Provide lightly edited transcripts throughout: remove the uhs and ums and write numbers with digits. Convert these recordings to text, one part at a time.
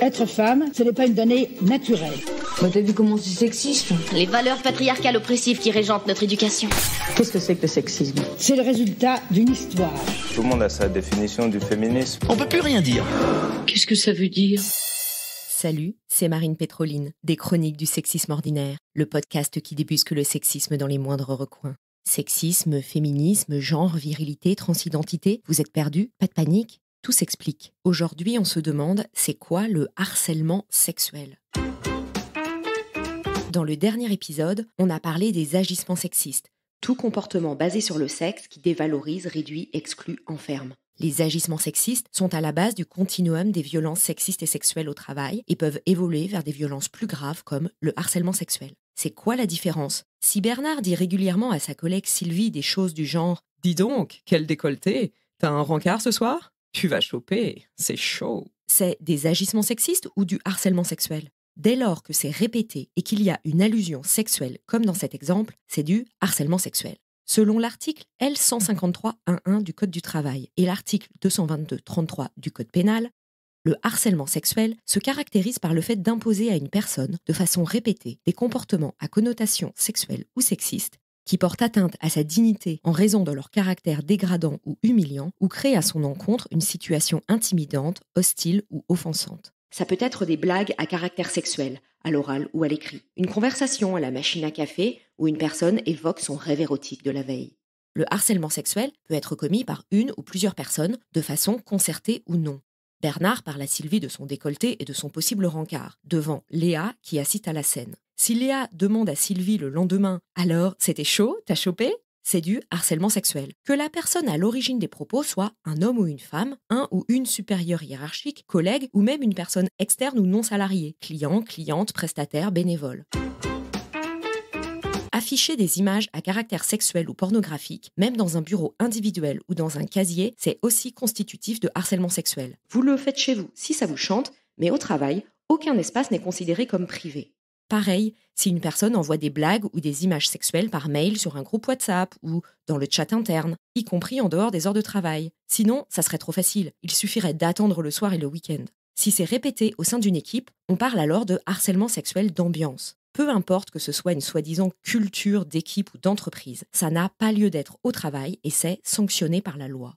Être femme, ce n'est pas une donnée naturelle. T'as vu comment c'est sexiste ? Les valeurs patriarcales oppressives qui régentent notre éducation. Qu'est-ce que c'est que le sexisme ? C'est le résultat d'une histoire. Tout le monde a sa définition du féminisme. On peut plus rien dire. Qu'est-ce que ça veut dire ? Salut, c'est Marine Pétroline, des Chroniques du sexisme ordinaire, le podcast qui débusque le sexisme dans les moindres recoins. Sexisme, féminisme, genre, virilité, transidentité, vous êtes perdus ? Pas de panique ? Tout s'explique. Aujourd'hui, on se demande, c'est quoi le harcèlement sexuel ? Dans le dernier épisode, on a parlé des agissements sexistes, tout comportement basé sur le sexe qui dévalorise, réduit, exclut, enferme. Les agissements sexistes sont à la base du continuum des violences sexistes et sexuelles au travail et peuvent évoluer vers des violences plus graves comme le harcèlement sexuel. C'est quoi la différence ? Si Bernard dit régulièrement à sa collègue Sylvie des choses du genre « Dis donc, quel décolleté, t'as un rencard ce soir ? Tu vas choper, c'est chaud !» C'est des agissements sexistes ou du harcèlement sexuel ? Dès lors que c'est répété et qu'il y a une allusion sexuelle, comme dans cet exemple, c'est du harcèlement sexuel. Selon l'article L153.1.1 du Code du travail et l'article 222.33 du Code pénal, le harcèlement sexuel se caractérise par le fait d'imposer à une personne, de façon répétée, des comportements à connotation sexuelle ou sexiste qui portent atteinte à sa dignité en raison de leur caractère dégradant ou humiliant ou créent à son encontre une situation intimidante, hostile ou offensante. Ça peut être des blagues à caractère sexuel, à l'oral ou à l'écrit, une conversation à la machine à café où une personne évoque son rêve érotique de la veille. Le harcèlement sexuel peut être commis par une ou plusieurs personnes de façon concertée ou non. Bernard parle à Sylvie de son décolleté et de son possible rencard, devant Léa qui assiste à la scène. Si Léa demande à Sylvie le lendemain « Alors, c'était chaud, t'as chopé ?» c'est du harcèlement sexuel. Que la personne à l'origine des propos soit un homme ou une femme, un ou une supérieure hiérarchique, collègue ou même une personne externe ou non salariée, client, cliente, prestataire, bénévole. Afficher des images à caractère sexuel ou pornographique, même dans un bureau individuel ou dans un casier, c'est aussi constitutif de harcèlement sexuel. Vous le faites chez vous si ça vous chante, mais au travail, aucun espace n'est considéré comme privé. Pareil, si une personne envoie des blagues ou des images sexuelles par mail sur un groupe WhatsApp ou dans le chat interne, y compris en dehors des heures de travail. Sinon, ça serait trop facile, il suffirait d'attendre le soir et le week-end. Si c'est répété au sein d'une équipe, on parle alors de harcèlement sexuel d'ambiance. Peu importe que ce soit une soi-disant culture d'équipe ou d'entreprise, ça n'a pas lieu d'être au travail et c'est sanctionné par la loi.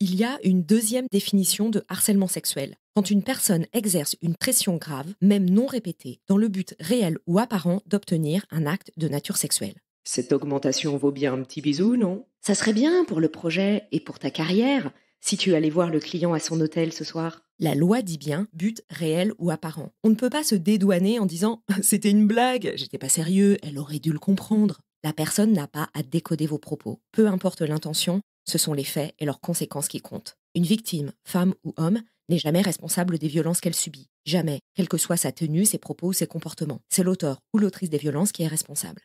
Il y a une deuxième définition de harcèlement sexuel. Quand une personne exerce une pression grave, même non répétée, dans le but réel ou apparent d'obtenir un acte de nature sexuelle. Cette augmentation vaut bien un petit bisou, non ? Ça serait bien pour le projet et pour ta carrière, si tu allais voir le client à son hôtel ce soir. La loi dit bien but réel ou apparent. On ne peut pas se dédouaner en disant « C'était une blague, j'étais pas sérieux, elle aurait dû le comprendre ». La personne n'a pas à décoder vos propos. Peu importe l'intention, ce sont les faits et leurs conséquences qui comptent. Une victime, femme ou homme, n'est jamais responsable des violences qu'elle subit. Jamais, quelle que soit sa tenue, ses propos ou ses comportements. C'est l'auteur ou l'autrice des violences qui est responsable.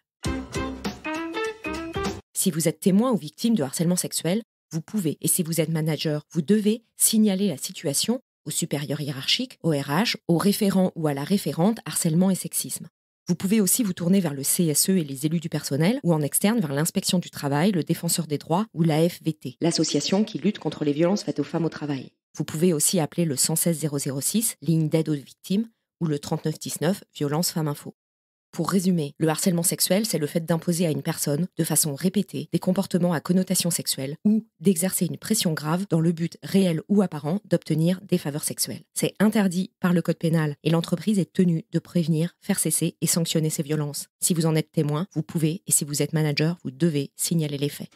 Si vous êtes témoin ou victime de harcèlement sexuel, vous pouvez, et si vous êtes manager, vous devez signaler la situation au supérieur hiérarchique, au RH, au référent ou à la référente harcèlement et sexisme. Vous pouvez aussi vous tourner vers le CSE et les élus du personnel ou en externe vers l'inspection du travail, le défenseur des droits ou l'AFVT, l'association qui lutte contre les violences faites aux femmes au travail. Vous pouvez aussi appeler le 116 006, ligne d'aide aux victimes, ou le 3919, violence femmes info. Pour résumer, le harcèlement sexuel, c'est le fait d'imposer à une personne, de façon répétée, des comportements à connotation sexuelle ou d'exercer une pression grave dans le but réel ou apparent d'obtenir des faveurs sexuelles. C'est interdit par le code pénal et l'entreprise est tenue de prévenir, faire cesser et sanctionner ces violences. Si vous en êtes témoin, vous pouvez, et si vous êtes manager, vous devez signaler les faits.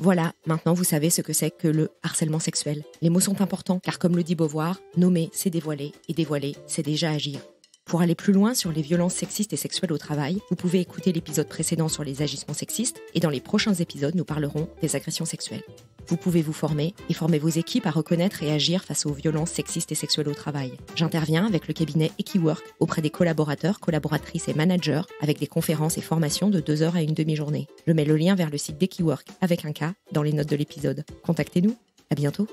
Voilà, maintenant vous savez ce que c'est que le harcèlement sexuel. Les mots sont importants, car comme le dit Beauvoir, nommer c'est dévoiler, et dévoiler c'est déjà agir. Pour aller plus loin sur les violences sexistes et sexuelles au travail, vous pouvez écouter l'épisode précédent sur les agissements sexistes et dans les prochains épisodes, nous parlerons des agressions sexuelles. Vous pouvez vous former et former vos équipes à reconnaître et agir face aux violences sexistes et sexuelles au travail. J'interviens avec le cabinet Equiwork auprès des collaborateurs, collaboratrices et managers avec des conférences et formations de 2 heures à une demi-journée. Je mets le lien vers le site d'Equiwork avec un K dans les notes de l'épisode. Contactez-nous. À bientôt.